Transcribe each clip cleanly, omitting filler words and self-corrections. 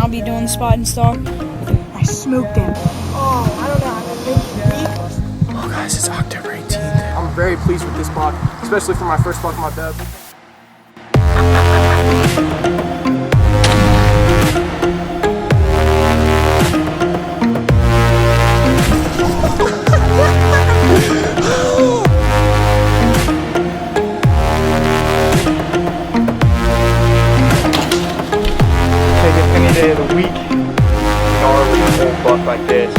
I'll be doing the spot and stalk. I smoked him. Oh, I don't know. Oh guys, it's October 18th. I'm very pleased with this buck, especially for my first buck of my dub. Take it any day of the week. Gnarly old buck like this.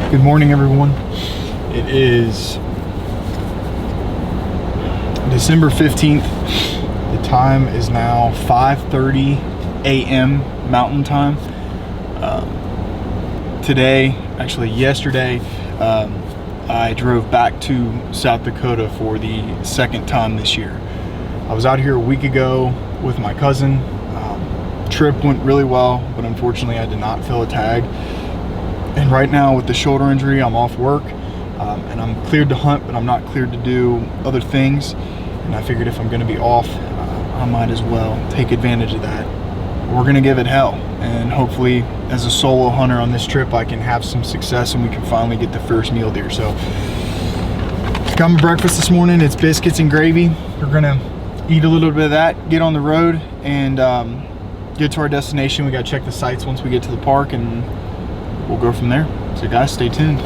Good morning, everyone. It is December 15th. The time is now 5:30 a.m. Mountain Time. Yesterday, I drove back to South Dakota for the second time this year. I was out here a week ago with my cousin. Trip went really well, but unfortunately I did not fill a tag. And right now with the shoulder injury, I'm off work and I'm cleared to hunt, but I'm not cleared to do other things. And I figured if I'm gonna be off, I might as well take advantage of that. We're gonna give it hell. And hopefully as a solo hunter on this trip, I can have some success and we can finally get the first mule deer. So got my breakfast this morning. It's biscuits and gravy. We're gonna eat a little bit of that, get on the road and get to our destination. We gotta check the sights once we get to the park and we'll go from there. So guys, stay tuned.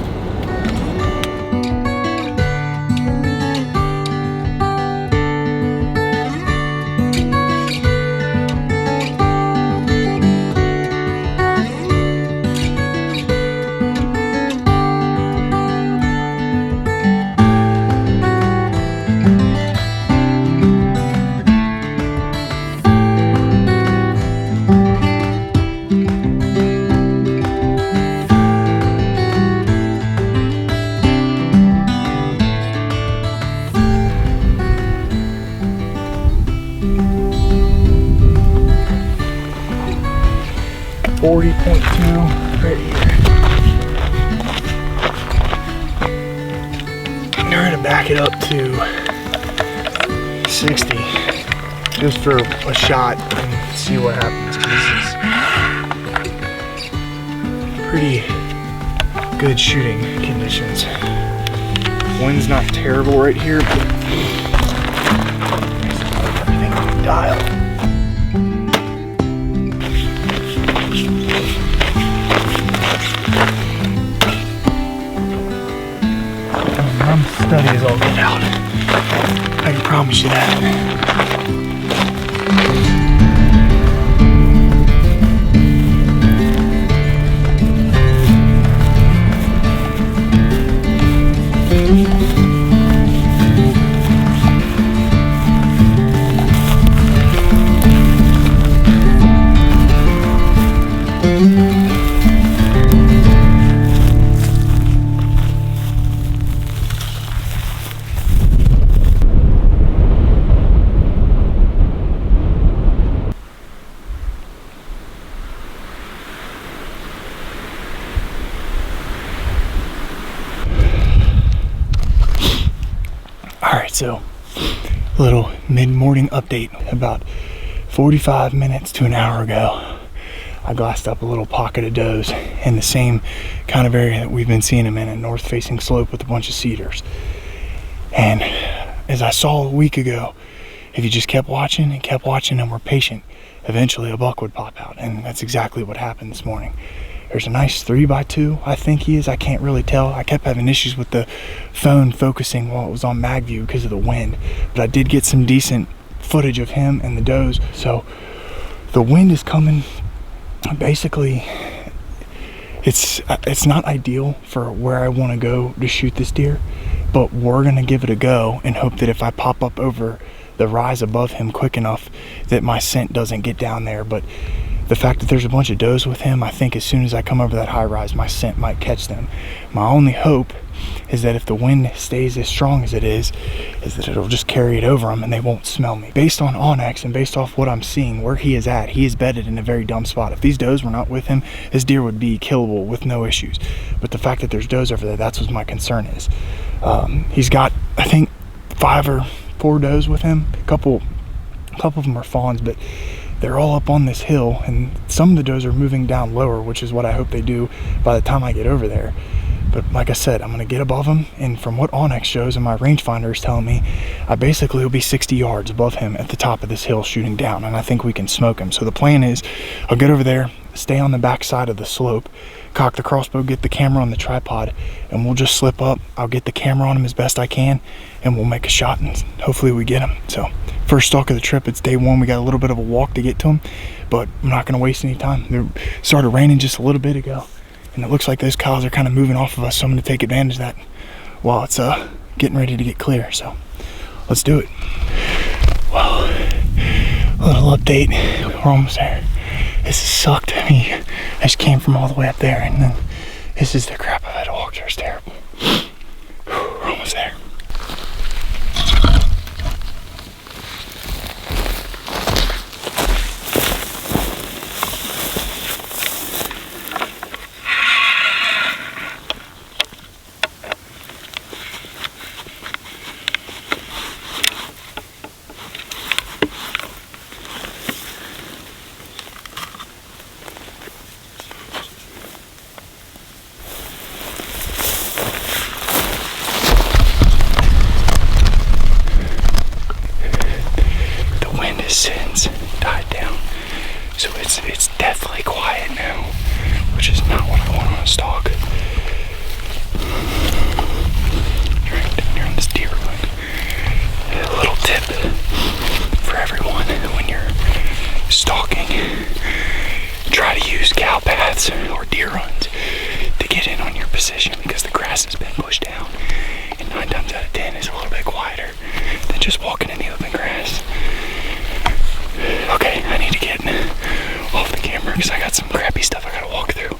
Right here. We're gonna back it up to 60 just for a shot and see what happens. This is pretty good shooting conditions. Wind's not terrible right here, but everything dialed. I'm steady as all get out. I can promise you that. So, a little mid-morning update. About 45 minutes to an hour ago, I glassed up a little pocket of does in the same kind of area that we've been seeing them in, a north-facing slope with a bunch of cedars. And as I saw a week ago, if you just kept watching and were patient, eventually a buck would pop out. And that's exactly what happened this morning. There's a nice 3x2, I think he is. I can't really tell. I kept having issues with the phone focusing while it was on mag view because of the wind. But I did get some decent footage of him and the does. So the wind is coming. Basically, it's not ideal for where I want to go to shoot this deer, but we're going to give it a go and hope that if I pop up over the rise above him quick enough that my scent doesn't get down there. But the fact that there's a bunch of does with him, I think as soon as I come over that high rise, my scent might catch them. My only hope is that if the wind stays as strong as it is that it'll just carry it over them and they won't smell me. Based on Onyx and based off what I'm seeing, where he is at, he is bedded in a very dumb spot. If these does were not with him, this deer would be killable with no issues. But the fact that there's does over there, that's what my concern is. He's got, I think, 5 or 4 does with him. A couple of them are fawns, but they're all up on this hill, and some of the does are moving down lower, which is what I hope they do by the time I get over there. But like I said, I'm going to get above him, and from what Onyx shows and my rangefinder is telling me, I basically will be 60 yards above him at the top of this hill shooting down, and I think we can smoke him. So the plan is, I'll get over there, stay on the back side of the slope, cock the crossbow, get the camera on the tripod, and we'll just slip up. I'll get the camera on him as best I can, and we'll make a shot, and hopefully we get him. So first stalk of the trip, it's day 1. We got a little bit of a walk to get to him, but I'm not going to waste any time. It started raining just a little bit ago, and it looks like those cows are kind of moving off of us, so I'm going to take advantage of that while it's getting ready to get clear. So let's do it. Well, a little update. We're almost there. This has sucked. I mean, I just came from all the way up there, and then this is the crap I've had to walk through. It's terrible. We're almost there. Since died down, so it's deathly quiet now, which is not what I want on a stalk. Right down here on this deer run. A little tip for everyone: when you're stalking, try to use cow paths or deer runs to get in on your position, because the grass has been pushed down, and 9 times out of 10 is a little bit quieter than just walking in the open grass. Okay, I need to get off the camera because I got some crappy stuff I gotta walk through.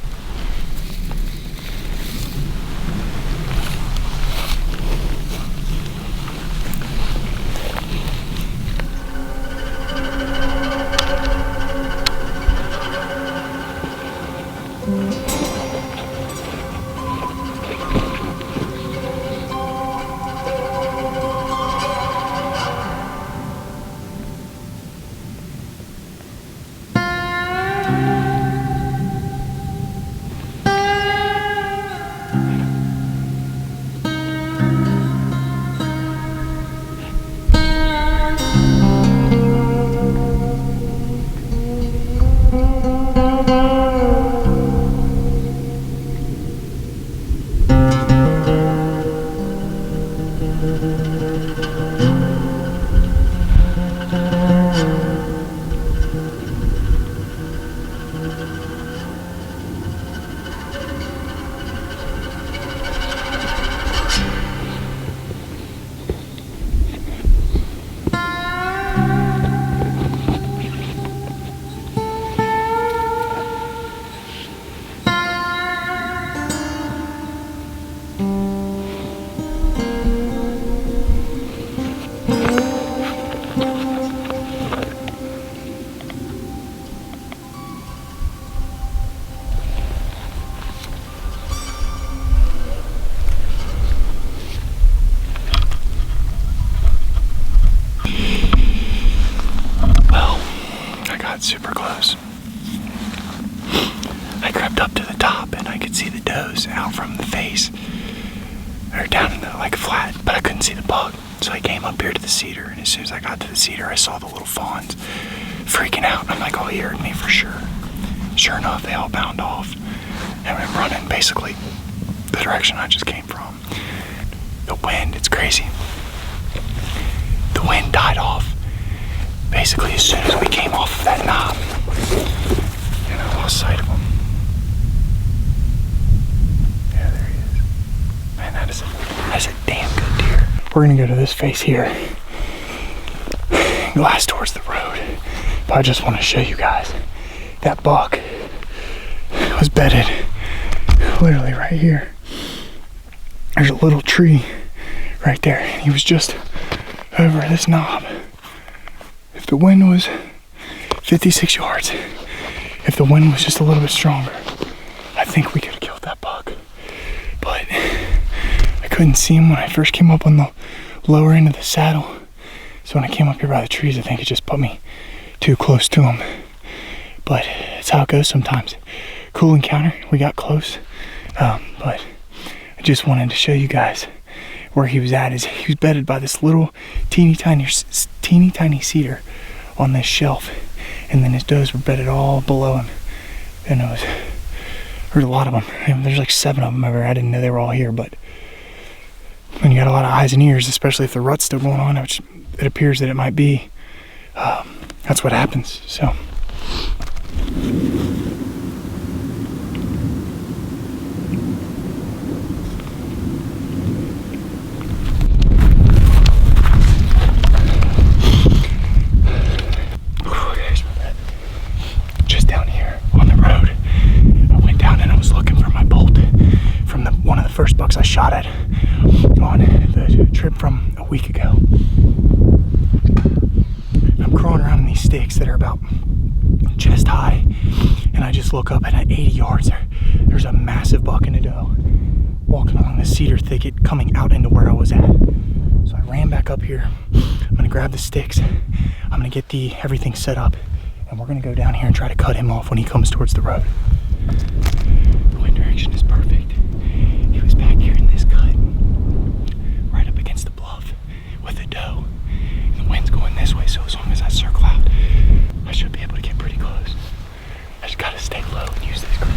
see the buck. So I came up here to the cedar, and as soon as I got to the cedar, I saw the little fawns freaking out. I'm like, oh, he heard me for sure. Sure enough, they all bound off and went running basically the direction I just came from. The wind, it's crazy. The wind died off basically as soon as we came off of that knob. And I lost sight of him. Yeah, there he is. Man, that is a damn good deer. We're gonna go to this face here. Glass towards the road. But I just want to show you guys that buck was bedded literally right here. There's a little tree right there. He was just over this knob. If the wind was 56 yards, if the wind was just a little bit stronger, I think we could have killed that buck. But I couldn't see him when I first came up on the lower end of the saddle. So when I came up here by the trees, I think it just put me too close to him. But it's how it goes sometimes. Cool encounter, we got close. But I just wanted to show you guys where he was at. He was bedded by this little teeny tiny cedar on this shelf, and then his does were bedded all below him. And there's a lot of them. There's like 7 of them over here. I didn't know they were all here, but when you got a lot of eyes and ears, especially if the rut's still going on, which it appears that it might be, that's what happens. So just down here on the road, I went down and I was looking for my bolt from one of the first bucks I shot at on the trip from a week ago. I'm crawling around in these sticks that are about chest high, and I just look up and at 80 yards there's a massive buck in a doe walking along the cedar thicket coming out into where I was at. So I ran back up here. I'm gonna grab the sticks, I'm gonna get everything set up, and we're gonna go down here and try to cut him off when he comes towards the road. The wind direction is perfect. He was back here in this cut, right up against the bluff with a doe. And the wind's going this way, so as long as I circle out, I should be able to get pretty close. I just gotta stay low and use this grass.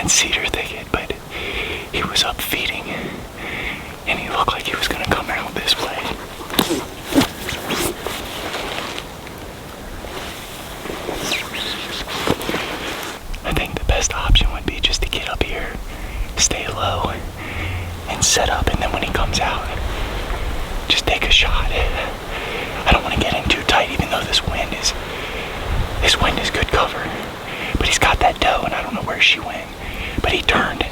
Cedar thicket, but he was up feeding and he looked like he was gonna come out this way. I think the best option would be just to get up here, stay low, and set up, and then when he comes out, just take a shot. I don't want to get in too tight, even though this wind is good cover, but he's got that doe and I don't know where she went. But he turned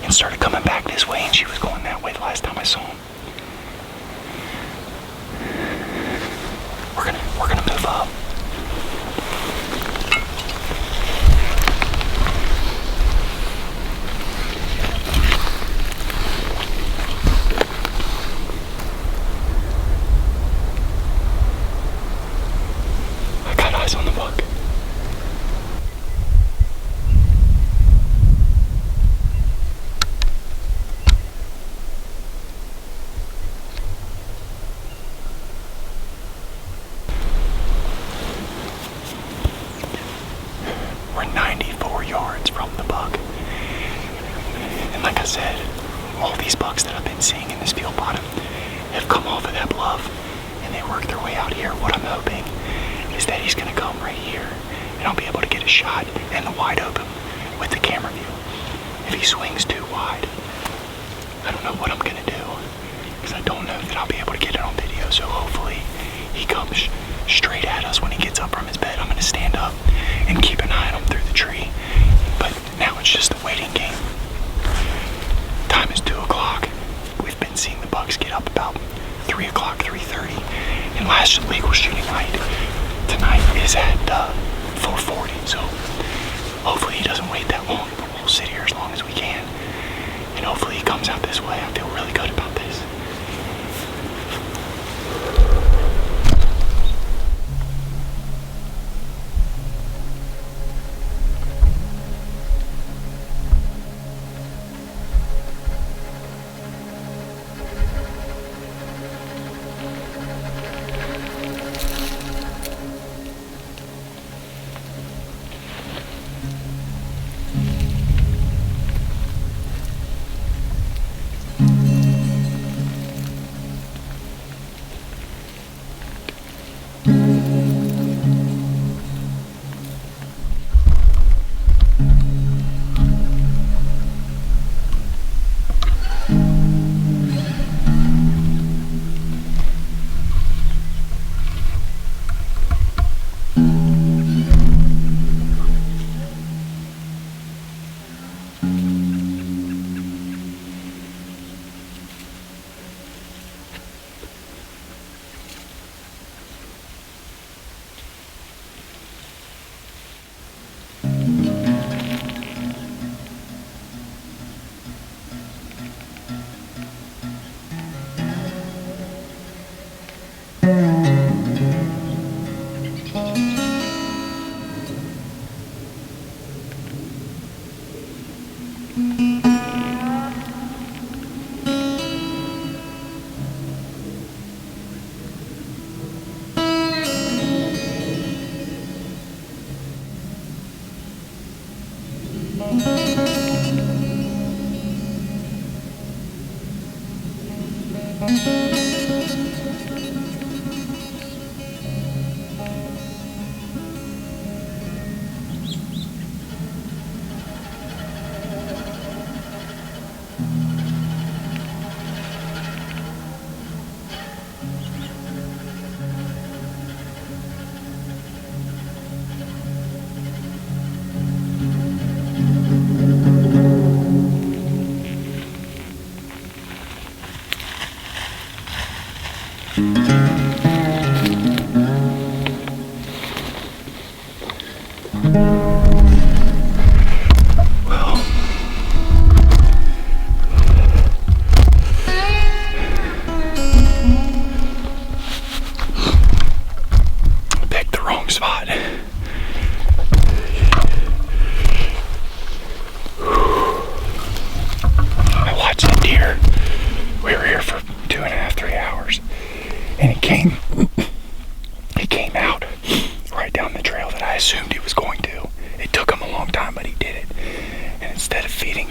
and started coming back this way, and she was going that way the last time I saw him. We're gonna move up. I got eyes on the buck. We're 94 yards from the buck. And like I said, all these bucks that I've been seeing in this field bottom have come off of that bluff and they work their way out here. What I'm hoping is that he's gonna come right here and I'll be able to get a shot in the wide open with the camera view. If he swings too wide, I don't know what I'm gonna do, because I don't know that I'll be able to get it on video. So hopefully he comes straight at us when he gets up from his bed. I'm gonna stand up and keep an eye on him through the tree. But now it's just a waiting game. Time is 2 o'clock. We've been seeing the bucks get up about 3 o'clock, 3:30. last legal shooting night tonight is at 4:40. So hopefully he doesn't wait that long, but we'll sit here as long as we can. And hopefully he comes out this way. I feel really good about this.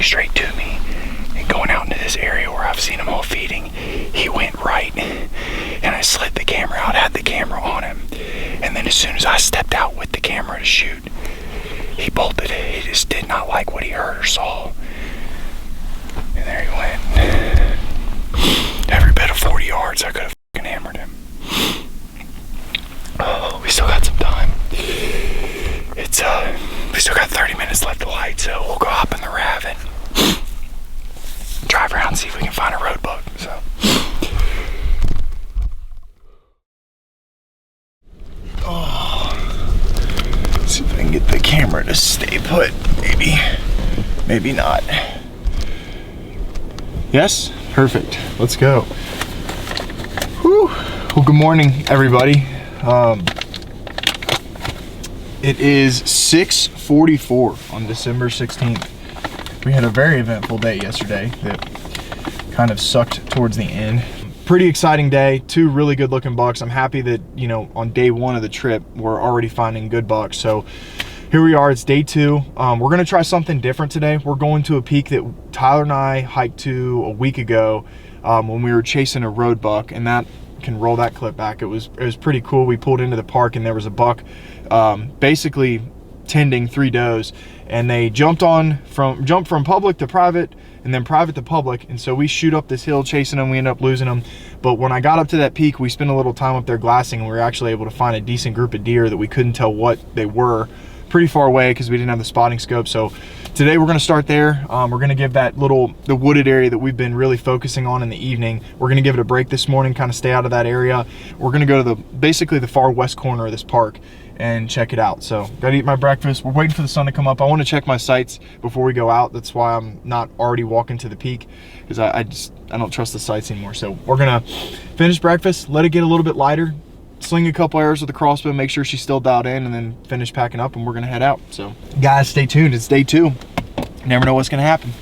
Straight to me and going out into this area where I've seen them all feeding, he went right and I slid the camera out, had the camera on him, and then as soon as I stepped out with the camera to shoot, he bolted. He just did not like what he heard or saw, and there he went. Every bit of 40 yards I could have fucking hammered him. Oh, we still got some time. It's we still got 30 minutes left of light, so we'll go hop in the RAV and drive around and see if we can find a road bug. So see if I can get the camera to stay put. Maybe not. Yes, perfect. Let's go. Whew. Well, good morning, everybody. It is 6:44 on December 16th. We had a very eventful day yesterday that kind of sucked towards the end. Pretty exciting day, 2 really good looking bucks. I'm happy that, you know, on day 1 of the trip, we're already finding good bucks. So here we are, it's day 2. We're gonna try something different today. We're going to a peak that Tyler and I hiked to a week ago when we were chasing a road buck, and that can roll that clip back. It was pretty cool. We pulled into the park and there was a buck basically tending 3 does, and they jumped from public to private and then private to public, and so we shoot up this hill chasing them. We end up losing them, but when I got up to that peak, we spent a little time up there glassing, and we were actually able to find a decent group of deer that we couldn't tell what they were pretty far away because we didn't have the spotting scope. So today we're gonna start there. We're gonna give the wooded area that we've been really focusing on in the evening, we're gonna give it a break this morning, kind of stay out of that area. We're gonna go to basically the far west corner of this park and check it out. So gotta eat my breakfast. We're waiting for the sun to come up. I want to check my sights before we go out. That's why I'm not already walking to the peak, because I don't trust the sights anymore. So we're gonna finish breakfast, let it get a little bit lighter, sling a couple arrows with the crossbow, make sure she's still dialed in, and then finish packing up, and we're gonna head out. So guys, stay tuned. It's day 2. Never know what's gonna happen.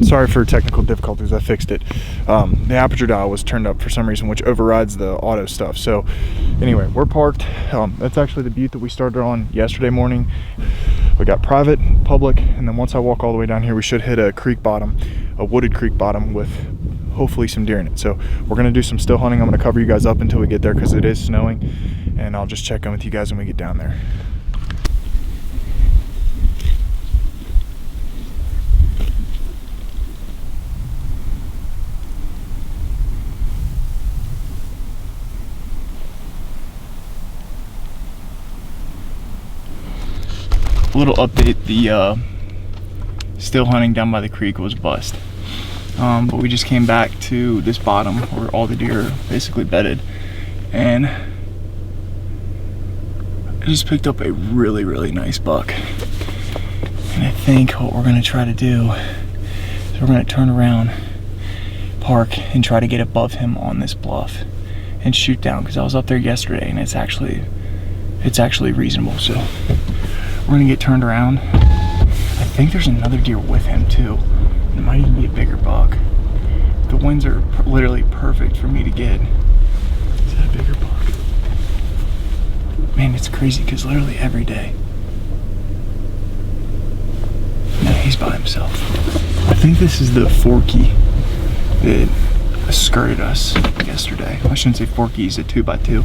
Sorry for technical difficulties, I fixed it. The aperture dial was turned up for some reason, which overrides the auto stuff. So anyway, we're parked. That's actually the butte that we started on yesterday morning. We got private, public, and then once I walk all the way down here, we should hit a creek bottom, a wooded creek bottom with hopefully some deer in it. So we're gonna do some still hunting. I'm gonna cover you guys up until we get there because it is snowing, and I'll just check in with you guys when we get down there. Little update, the still hunting down by the creek was bust, but we just came back to this bottom where all the deer are basically bedded, and I just picked up a really nice buck. And I think what we're gonna try to do is we're gonna turn around, park, and try to get above him on this bluff and shoot down, because I was up there yesterday and it's actually reasonable. So we're gonna get turned around. I think there's another deer with him too. It might even be a bigger buck. The winds are literally perfect for me to get. Is that a bigger buck? Man, it's crazy because literally every day. No, he's by himself. I think this is the Forky that skirted us yesterday. I shouldn't say Forky, he's a 2x2.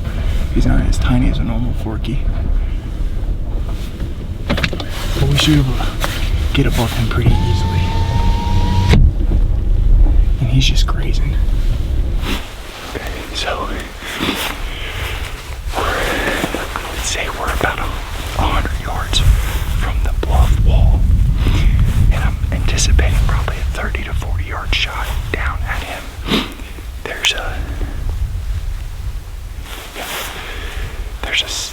He's not as tiny as a normal Forky. But we should be able to get above him pretty easily. And he's just grazing. Okay, so let's say we're about 100 yards from the bluff wall. And I'm anticipating probably a 30 to 40 yard shot down at him.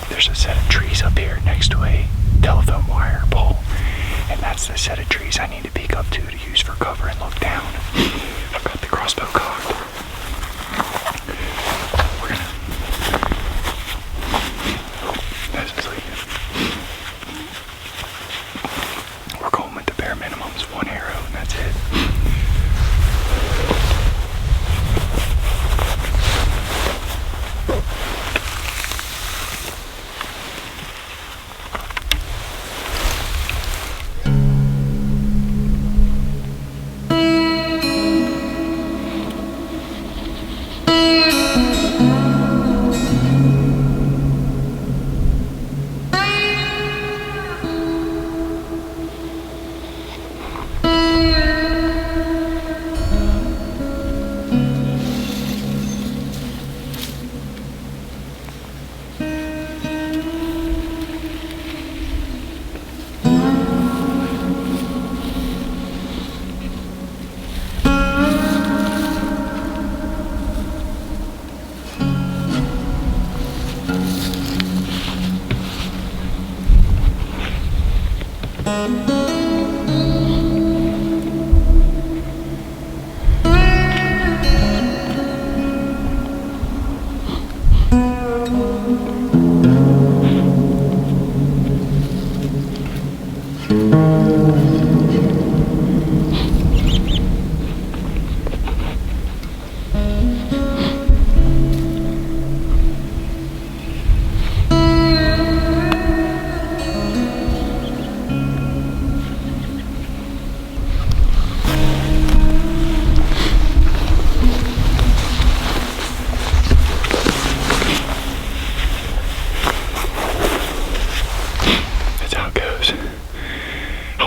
There's a set of trees up here next to a telephone wire pole, and that's the set of trees I need to peek up to use for cover and look down. I've got the crossbow cocked. We're going with the bare minimums, 1 arrow, and that's it.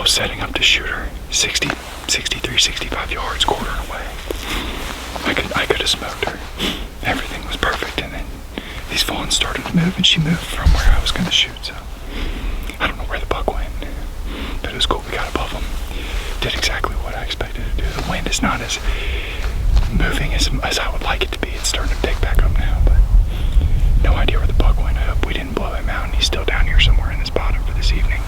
Setting up to shoot her 60, 63, 65 yards, quartering away. I could have smoked her. Everything was perfect, and then these fawns started to move, and she moved from where I was going to shoot. So I don't know where the buck went, but it was cool. We got above them. Did exactly what I expected to do. The wind is not as moving as I would like it to be. It's starting to pick back up now, but no idea where the buck went. I hope we didn't blow him out, and he's still down here somewhere in this bottom for this evening.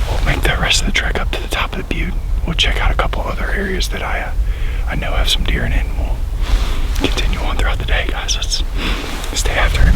We'll make the rest of the trek up to the top of the butte. We'll check out a couple other areas that I know have some deer in it, and we'll continue on throughout the day, guys. Let's stay after it.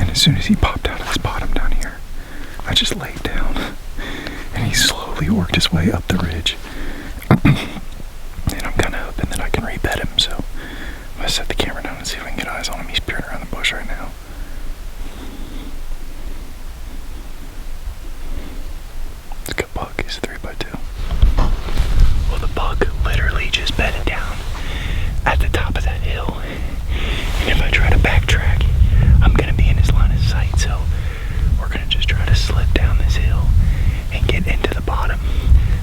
As soon as he popped out of this bottom down here, I just laid down, and he slowly worked his way up the ridge. And I'm kind of hoping that I can rebed him, so I'm going to set the camera down and see if I can get eyes on him. He's peering around the bush right now. It's a good buck. He's a 3x2. Well, the buck literally just bedded down at the top of that hill, and if I try to backtrack, I'm going to be in his line of sight, so we're going to just try to slip down this hill and get into the bottom.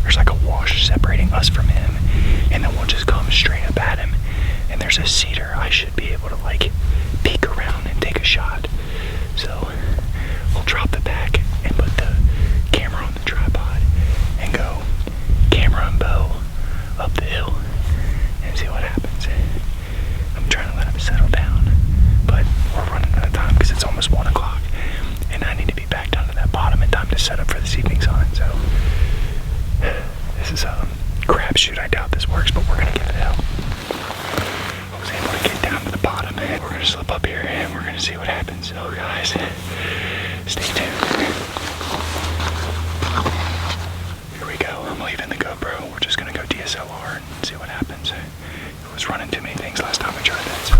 There's like a wash separating us from him, and then we'll just come straight up at him, and there's a cedar I should be able to like peek around and take a shot. So we'll drop the pack and put the camera on the tripod and go camera and bow up the hill and see what happens. I'm trying to let him settle down, but we're running out of time because it's almost 1 o'clock, and I need to be back down to that bottom in time to set up for this evening's hunt. So this is a crapshoot. I doubt this works, but we're gonna give it hell. I was able to get down to the bottom, and we're gonna slip up here, and we're gonna see what happens. So guys, stay tuned. Here we go. I'm leaving the GoPro. We're just gonna go DSLR and see what happens. It was running too many things last time I tried that, so.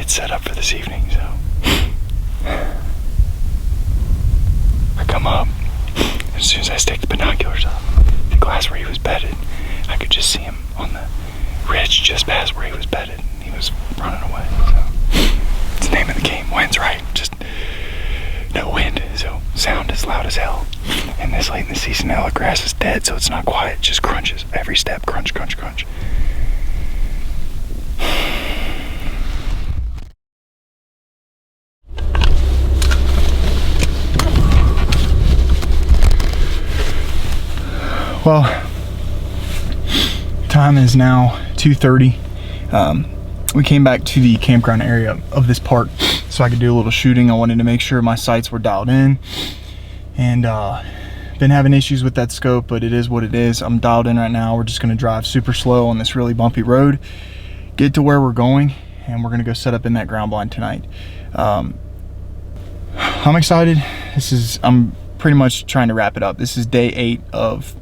Set up for this evening, so I come up as soon as I stick the binoculars up. glass where he was bedded. I could just see him on the ridge just past where he was bedded. He was running away. So it's the name of the game. Wind's right. Just no wind, so sound is loud as hell. And this late in the season now, the grass is dead, so it's not quiet. It just crunches every step. Crunch, crunch, crunch. Well, time is now 2:30. We came back to the campground area of this park so I could do a little shooting. I wanted to make sure my sights were dialed in, and been having issues with that scope, but it is what it is. I'm dialed in right now. We're just gonna drive super slow on this really bumpy road, get to where we're going, and we're gonna go set up in that ground blind tonight. I'm excited. I'm pretty much trying to wrap it up. This is day 8 of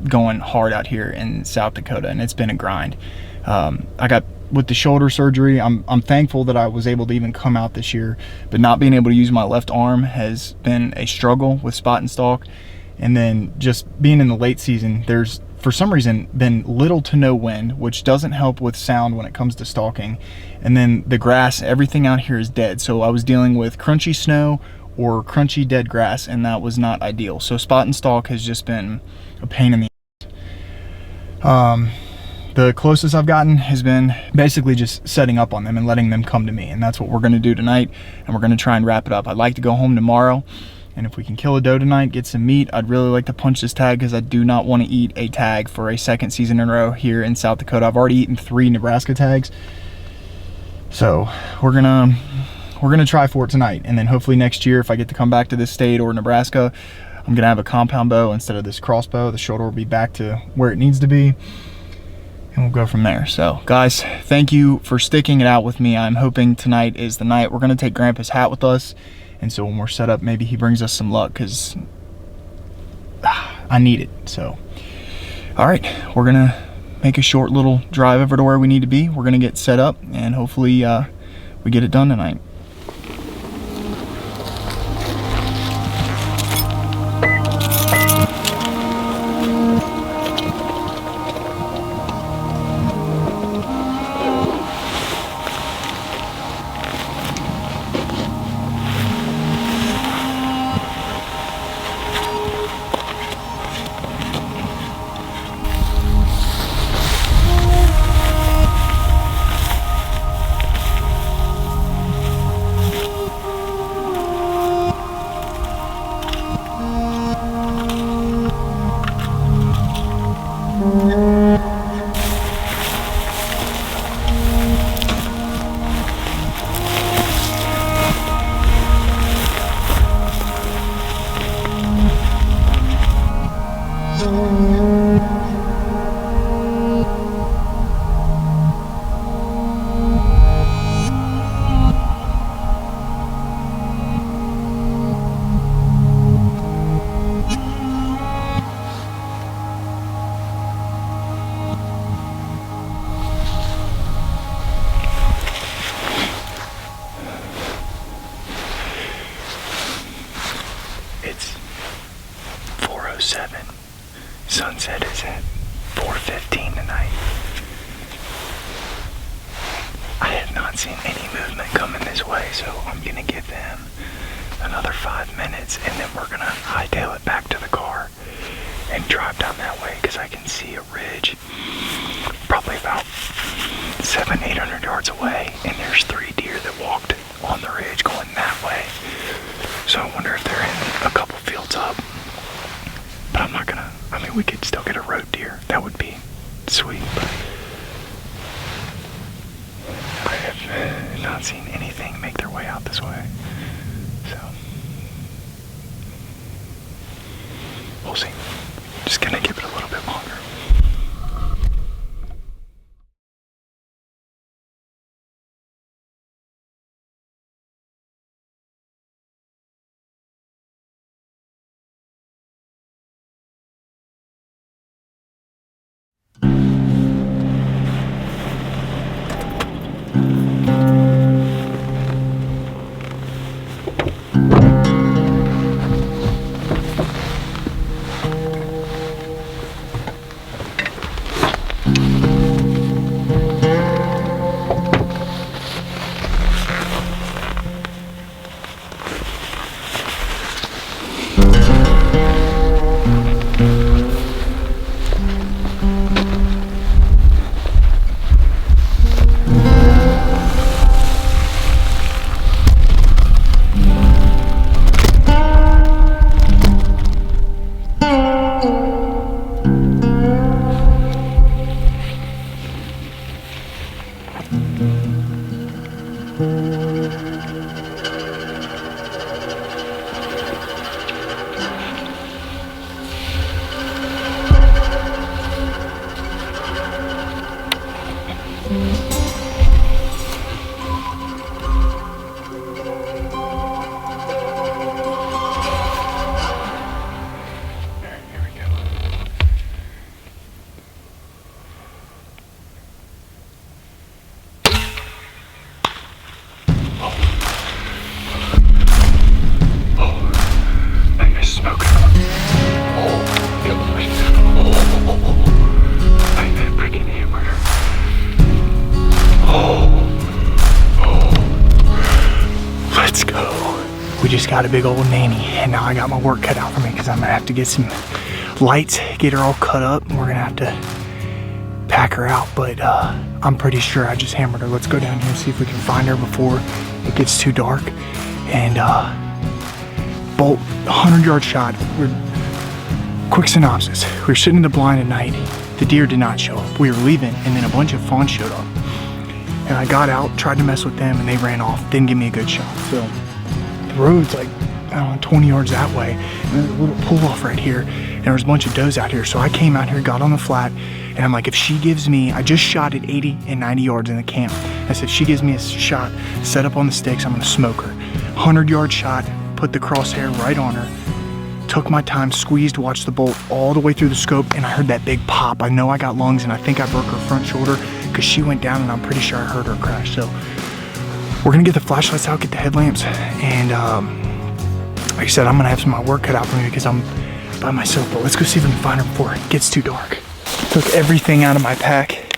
going hard out here in South Dakota, and it's been a grind. I got with the shoulder surgery. I'm thankful that I was able to even come out this year, but not being able to use my left arm has been a struggle with spot and stalk. And then just being in the late season, there's for some reason been little to no wind, which doesn't help with sound when it comes to stalking. And then the grass, everything out here is dead. So I was dealing with crunchy snow or crunchy dead grass, and that was not ideal. So spot and stalk has just been a pain in the ass. The closest I've gotten has been basically just setting up on them and letting them come to me, and that's what we're going to do tonight, and we're going to try and wrap it up. I'd like to go home tomorrow, and if we can kill a doe tonight, get some meat. I'd really like to punch this tag because I do not want to eat a tag for a second season in a row here in South Dakota. I've already eaten 3 Nebraska tags, so we're gonna try for it tonight, and then hopefully next year, if I get to come back to this state or Nebraska, I'm gonna have a compound bow instead of this crossbow. The shoulder will be back to where it needs to be, and we'll go from there. So guys, thank you for sticking it out with me. I'm hoping tonight is the night. We're gonna take Grandpa's hat with us, and so when we're set up, maybe he brings us some luck, because I need it. So all right, we're gonna make a short little drive over to where we need to be. We're gonna get set up, and hopefully we get it done tonight. It's 4:07. Sunset is at 4:15 tonight. I have not seen any movement coming this way, so I'm gonna give them another 5 minutes, and then we're gonna hightail it back to the car and drive down that way, because I can see a ridge probably about 700-800 yards away, and there's 3 deer that walked on the ridge going that way. So I wonder if they're in a couple fields up. But I'm not gonna, I mean, we could still get a road deer. That would be sweet, but I have not seen anything make their way out this way. So we'll see. Just gonna give it a little bit longer. Let's go. We just got a big old nanny, and now I got my work cut out for me because I'm gonna have to get some lights, get her all cut up, and we're gonna have to pack her out. But I'm pretty sure I just hammered her. Let's go down here and see if we can find her before it gets too dark. And bolt 100-yard shot. Quick synopsis. We were sitting in the blind at night. The deer did not show up. We were leaving, and then a bunch of fawns showed up. And I got out, tried to mess with them, and they ran off. Didn't give me a good shot. So the road's like, I don't know, 20 yards that way. And there's a little pull off right here. And there was a bunch of does out here. So I came out here, got on the flat, and I'm like, if she gives me, I just shot at 80 and 90 yards in the camp. I said, if she gives me a shot, set up on the sticks, I'm gonna smoke her. 100-yard shot, put the crosshair right on her. Took my time, squeezed, watched the bolt all the way through the scope, and I heard that big pop. I know I got lungs, and I think I broke her front shoulder because she went down, and I'm pretty sure I heard her crash. So we're gonna get the flashlights out, get the headlamps, and like I said, I'm gonna have some of my work cut out for me because I'm by myself. But let's go see if we can find her before it gets too dark. Took everything out of my pack.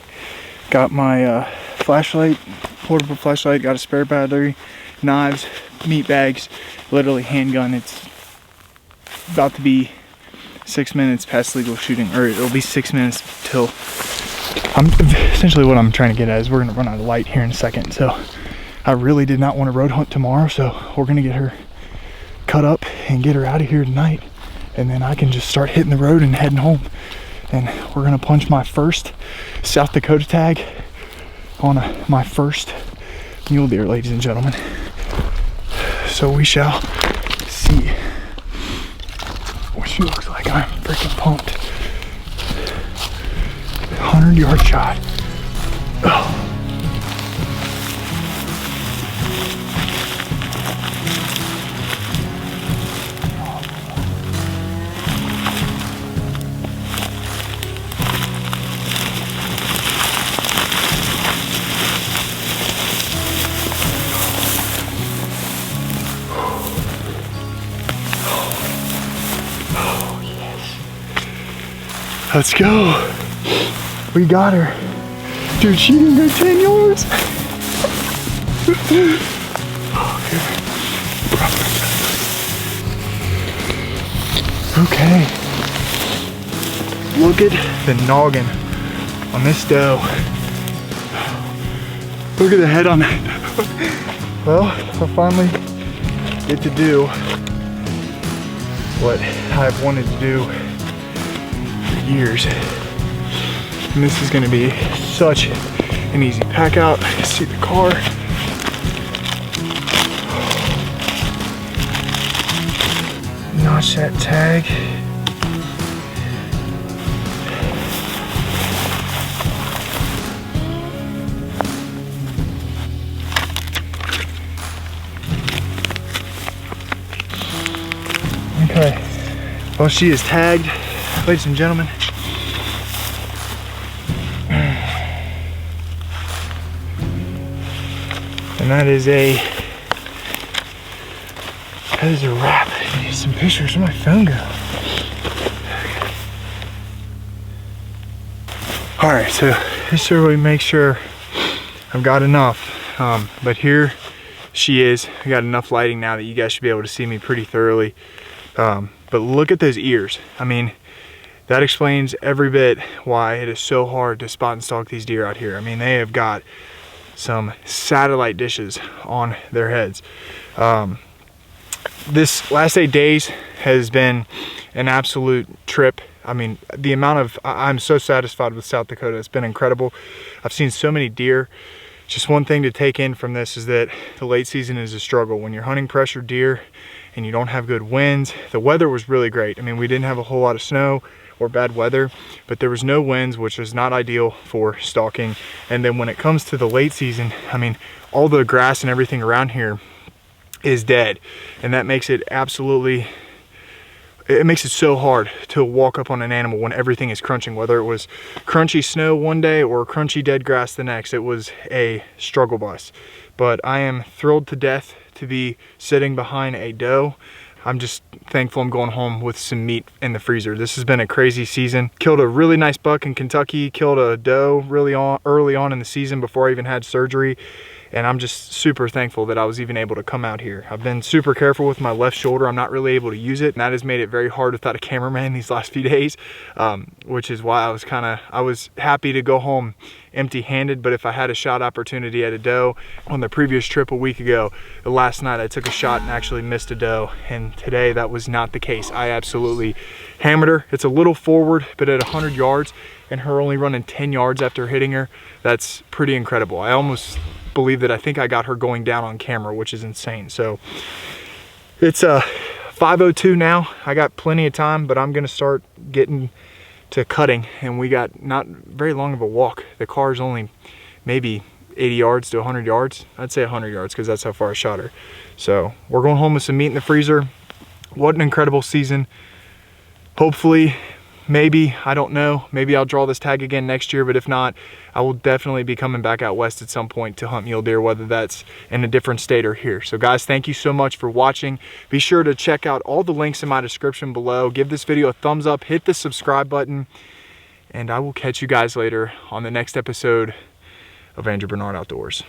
Got my flashlight, portable flashlight, got a spare battery, knives, meat bags, literally handgun. It's about to be 6 minutes past legal shooting, or it'll be 6 minutes till essentially what I'm trying to get at is we're gonna run out of light here in a second. So I really did not want to road hunt tomorrow, so we're gonna get her cut up and get her out of here tonight, and then I can just start hitting the road and heading home. And we're gonna punch my first South Dakota tag on my first mule deer, ladies and gentlemen. So we shall see what she looks like. I'm freaking pumped. 100-yard shot. Oh. Let's go. We got her. Dude, she didn't go 10 yards. Okay. Look at the noggin on this doe. Look at the head on that. Well, I finally get to do what I've wanted to do years, and this is going to be such an easy pack out. I can see the car. Notch that tag. Okay, well, she is tagged, ladies and gentlemen. And that is a wrap. I need some pictures. Where'd my phone go? All right, so just so we make sure I've got enough. But here she is. I got enough lighting now that you guys should be able to see me pretty thoroughly. But look at those ears. I mean, that explains every bit why it is so hard to spot and stalk these deer out here. I mean, they have got some satellite dishes on their heads. This last 8 days has been an absolute trip. I mean, the amount of, I'm so satisfied with South Dakota. It's been incredible. I've seen so many deer. Just one thing to take in from this is that the late season is a struggle. When you're hunting pressure deer and you don't have good winds, the weather was really great. I mean, we didn't have a whole lot of snow or bad weather, but there was no winds, which is not ideal for stalking. And then when it comes to the late season, I mean, all the grass and everything around here is dead, and that makes it absolutely, it makes it so hard to walk up on an animal when everything is crunching. Whether it was crunchy snow one day or crunchy dead grass the next, it was a struggle bus. But I am thrilled to death to be sitting behind a doe. I'm just thankful I'm going home with some meat in the freezer. This has been a crazy season. Killed a really nice buck in Kentucky, killed a doe early on in the season before I even had surgery. And I'm just super thankful that I was even able to come out here. I've been super careful with my left shoulder. I'm not really able to use it, and that has made it very hard without a cameraman these last few days, which is why I was happy to go home empty-handed. But if I had a shot opportunity at a doe on the previous trip a week ago, the last night I took a shot and actually missed a doe, and today that was not the case. I absolutely hammered her. It's a little forward, but at 100 yards, and her only running 10 yards after hitting her, that's pretty incredible. I almost believe that I think I got her going down on camera, which is insane. So it's 5:02 now. I got plenty of time, but I'm gonna start getting to cutting, and we got not very long of a walk. The car's only maybe 80 yards to 100 yards. I'd say 100 yards because that's how far I shot her. So we're going home with some meat in the freezer. What an incredible season. Hopefully, maybe, I don't know, maybe I'll draw this tag again next year, but if not, I will definitely be coming back out west at some point to hunt mule deer, whether that's in a different state or here. So guys, thank you so much for watching. Be sure to check out all the links in my description below. Give this video a thumbs up, hit the subscribe button, and I will catch you guys later on the next episode of Andrew Bernard Outdoors.